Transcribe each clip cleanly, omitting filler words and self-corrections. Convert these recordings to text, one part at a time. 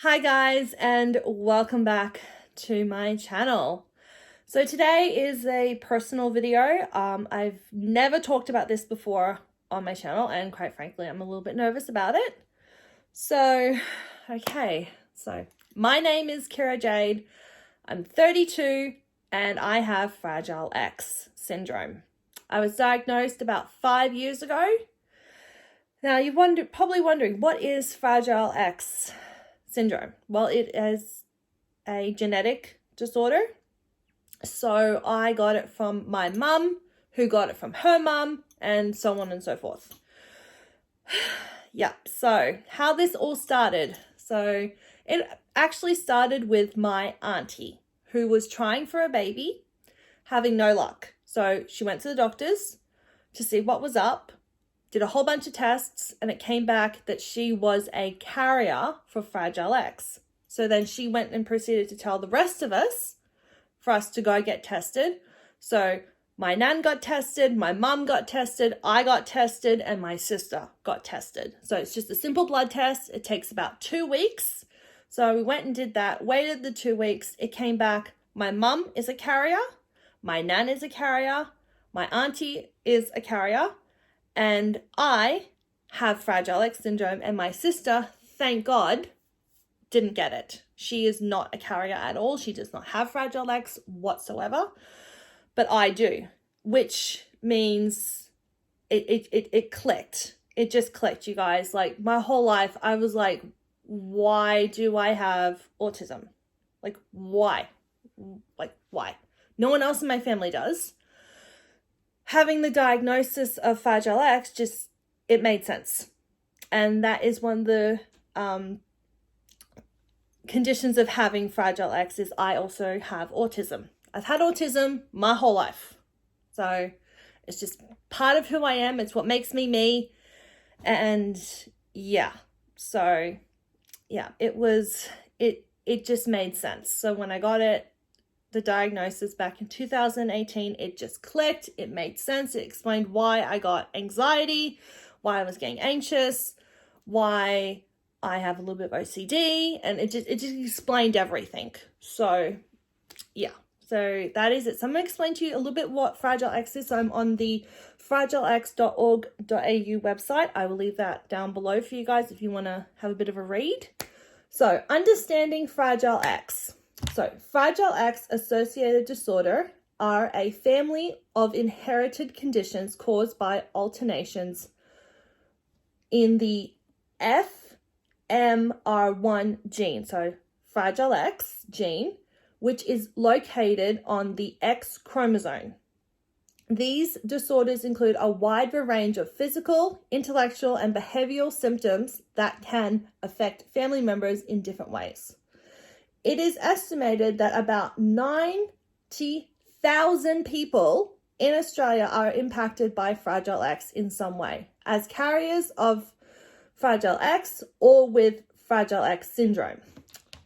Hi guys, and welcome back to my channel. So today is a personal video. I've never talked about this before on my channel, and quite frankly I'm a little bit nervous about it. So my name is Kira-jade. I'm 32 and I have Fragile X syndrome. I was diagnosed about 5 years ago. Now you're probably wondering, what is Fragile X syndrome? Well, it is a genetic disorder. So I got it from my mum, who got it from her mum, and so on and so forth. Yep, so how this all started. So it actually started with my auntie, who was trying for a baby, having no luck. So she went to the doctors to see what was up, did a whole bunch of tests, and it came back that she was a carrier for Fragile X. So then she went and proceeded to tell the rest of us for us to go get tested. So my nan got tested, my mum got tested, I got tested, and my sister got tested. So it's just a simple blood test. It takes about 2 weeks. So we went and did that, waited the 2 weeks. It came back, my mum is a carrier, my nan is a carrier, my auntie is a carrier, and I have Fragile X syndrome, and my sister, thank God, didn't get it. She is not a carrier at all. She does not have Fragile X whatsoever, but I do, which means it clicked. It just clicked, you guys. Like, my whole life, I was like, why do I have autism? Like, why? Like, why? No one else in my family does. Having the diagnosis of Fragile X, it made sense. And that is one of the conditions of having Fragile X, is I also have autism. I've had autism my whole life. So it's just part of who I am. It's what makes me me. And yeah, so yeah, it just made sense. So when I got the diagnosis back in 2018, it just clicked. It made sense. It explained why I got anxiety, why I was getting anxious, why I have a little bit of OCD, and it just explained everything. So yeah, so that is it. So I'm going to explain to you a little bit what Fragile X is. So I'm on the fragilex.org.au website. I will leave that down below for you guys if you want to have a bit of a read. So understanding Fragile X. So Fragile X associated disorder are a family of inherited conditions caused by alterations in the FMR1 gene, so Fragile X gene, which is located on the X chromosome. These disorders include a wide range of physical, intellectual, and behavioral symptoms that can affect family members in different ways. It is estimated that about 90,000 people in Australia are impacted by Fragile X in some way, as carriers of Fragile X or with Fragile X syndrome.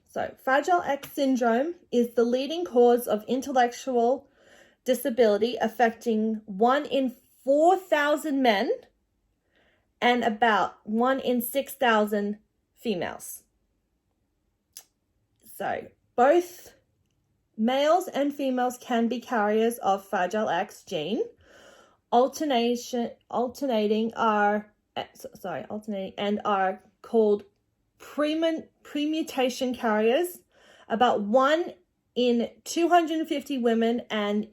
So Fragile X syndrome is the leading cause of intellectual disability, affecting 1 in 4,000 men and about 1 in 6,000 females. So both males and females can be carriers of Fragile X gene. Alternating and are called premutation carriers. About 1 in 250 women and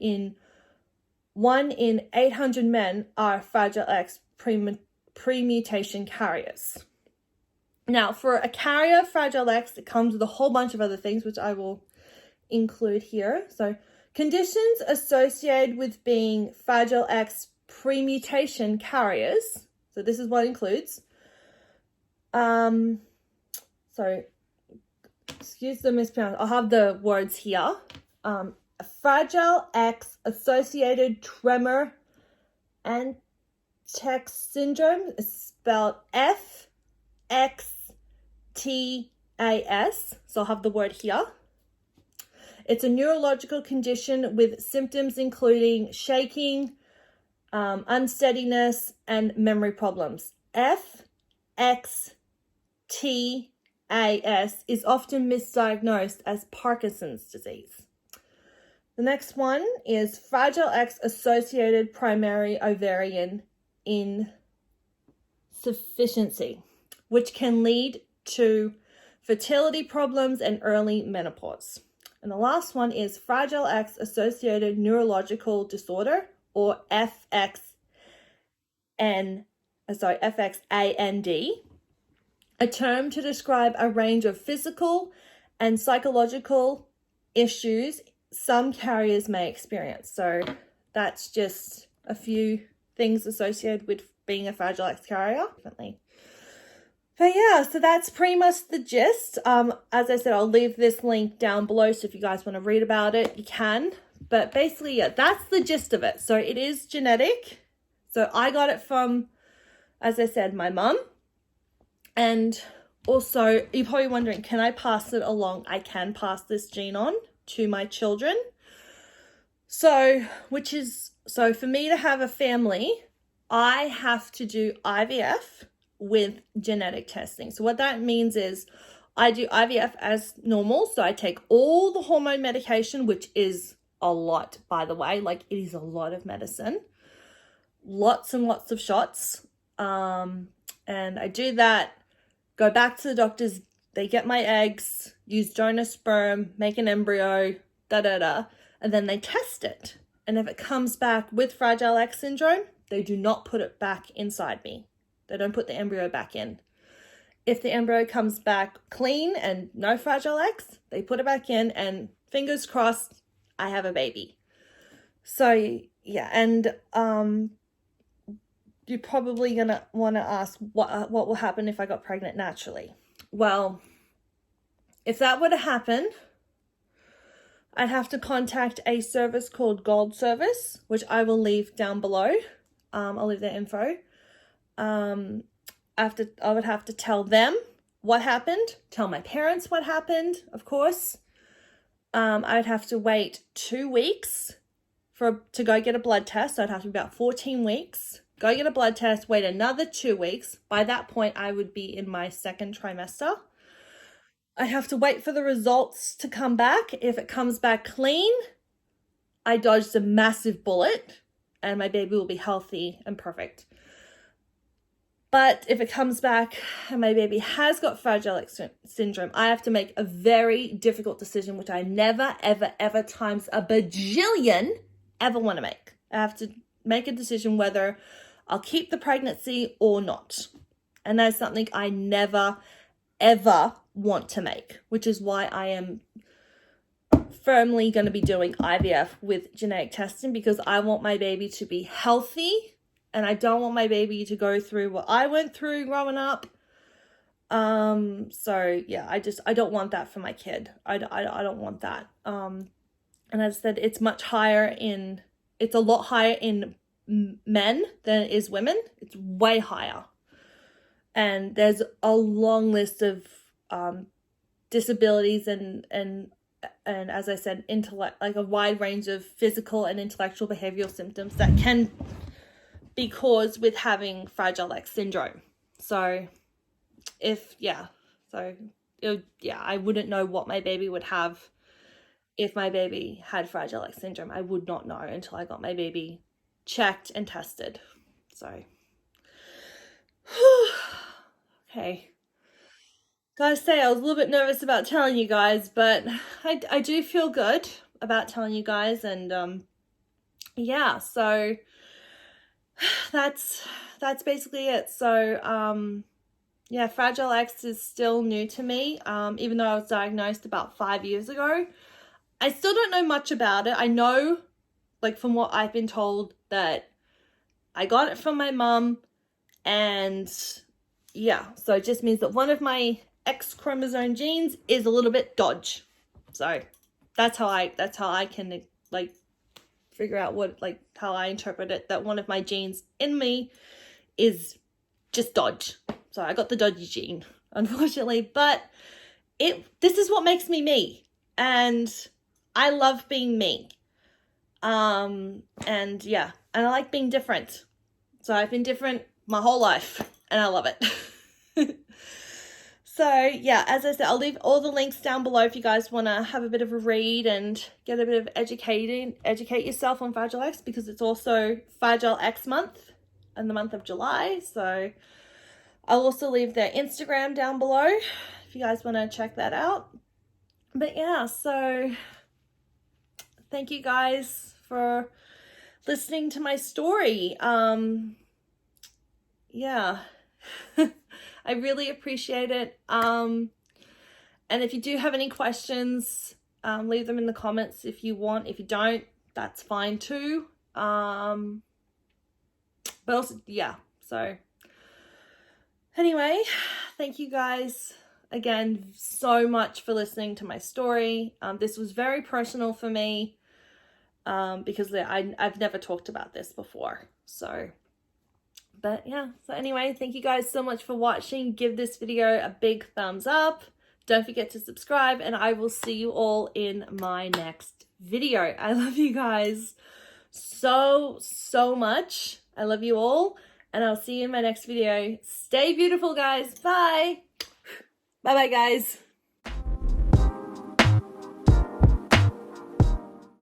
1 in 800 men are Fragile X premutation carriers. Now, for a carrier of Fragile X, it comes with a whole bunch of other things, which I will include here. So conditions associated with being Fragile X premutation carriers. So this is what it includes. Excuse the mispronunciation. I'll have the words here. Fragile X associated tremor and text syndrome is spelled FXTAS. So I'll have the word here. It's a neurological condition with symptoms including shaking, unsteadiness, and memory problems. FXTAS is often misdiagnosed as Parkinson's disease. The next one is Fragile X associated primary ovarian insufficiency, which can lead to fertility problems and early menopause. And the last one is Fragile X associated neurological disorder, or FXAND, a term to describe a range of physical and psychological issues some carriers may experience. So that's just a few things associated with being a Fragile X carrier. But yeah, so that's pretty much the gist. As I said, I'll leave this link down below, so if you guys want to read about it, you can. But basically, yeah, that's the gist of it. So it is genetic. So I got it from, as I said, my mum. And also, you're probably wondering, can I pass it along? I can pass this gene on to my children. So for me to have a family, I have to do IVF with genetic testing. So what that means is I do IVF as normal. So I take all the hormone medication, which is a lot, by the way. Like, it is a lot of medicine. Lots and lots of shots. And I do that, go back to the doctors, they get my eggs, use donor sperm, make an embryo, and then they test it. And if it comes back with Fragile X syndrome, they do not put it back inside me. They don't put the embryo back in. If the embryo comes back clean and no Fragile X, they put it back in, and fingers crossed, I have a baby. So yeah, and you're probably gonna want to ask what will happen if I got pregnant naturally. Well, if that were to happen, I'd have to contact a service called Gold Service, which I will leave down below. I'll leave their info. I would have to tell them what happened, tell my parents what happened, of course. I'd have to wait 2 weeks to go get a blood test. So I'd have to be about 14 weeks. Go get a blood test, wait another 2 weeks. By that point, I would be in my second trimester. I have to wait for the results to come back. If it comes back clean, I dodged a massive bullet and my baby will be healthy and perfect. But if it comes back and my baby has got Fragile X syndrome, I have to make a very difficult decision, which I never, ever, ever times a bajillion ever want to make. I have to make a decision whether I'll keep the pregnancy or not. And that's something I never, ever want to make, which is why I am firmly going to be doing IVF with genetic testing, because I want my baby to be healthy. And I don't want my baby to go through what I went through growing up. So yeah, I don't want that for my kid. I don't want that. And as I said, it's a lot higher in men than it is women. It's way higher. And there's a long list of disabilities and as I said, like a wide range of physical and intellectual behavioral symptoms that can be caused with having Fragile X syndrome. So I wouldn't know what my baby would have if my baby had Fragile X syndrome. I would not know until I got my baby checked and tested. So, okay. Gotta say, I was a little bit nervous about telling you guys, but I do feel good about telling you guys. And yeah, so that's basically it. So yeah, Fragile X is still new to me. Even though I was diagnosed about 5 years ago, I still don't know much about it. I know, like, from what I've been told, that I got it from my mum, and yeah, so it just means that one of my X chromosome genes is a little bit dodge. So that's how I can, like, figure out how I interpret it, that one of my genes in me is just dodge. So I got the dodgy gene, unfortunately, but this is what makes me, and I love being me. And yeah, and I like being different. So I've been different my whole life, and I love it. So yeah, as I said, I'll leave all the links down below if you guys want to have a bit of a read and get a bit of educate yourself on Fragile X, because it's also Fragile X month in the month of July. So I'll also leave their Instagram down below if you guys want to check that out. But yeah, so thank you guys for listening to my story. Yeah. I really appreciate it. And if you do have any questions, leave them in the comments if you want. If you don't, that's fine too. But also, yeah, so anyway, thank you guys again so much for listening to my story. This was very personal for me, because I've never talked about this before. So, but yeah, so anyway, thank you guys so much for watching. Give this video a big thumbs up. Don't forget to subscribe, and I will see you all in my next video. I love you guys so much. I love you all, and I'll see you in my next video. Stay beautiful, guys. Bye. Bye-bye, guys.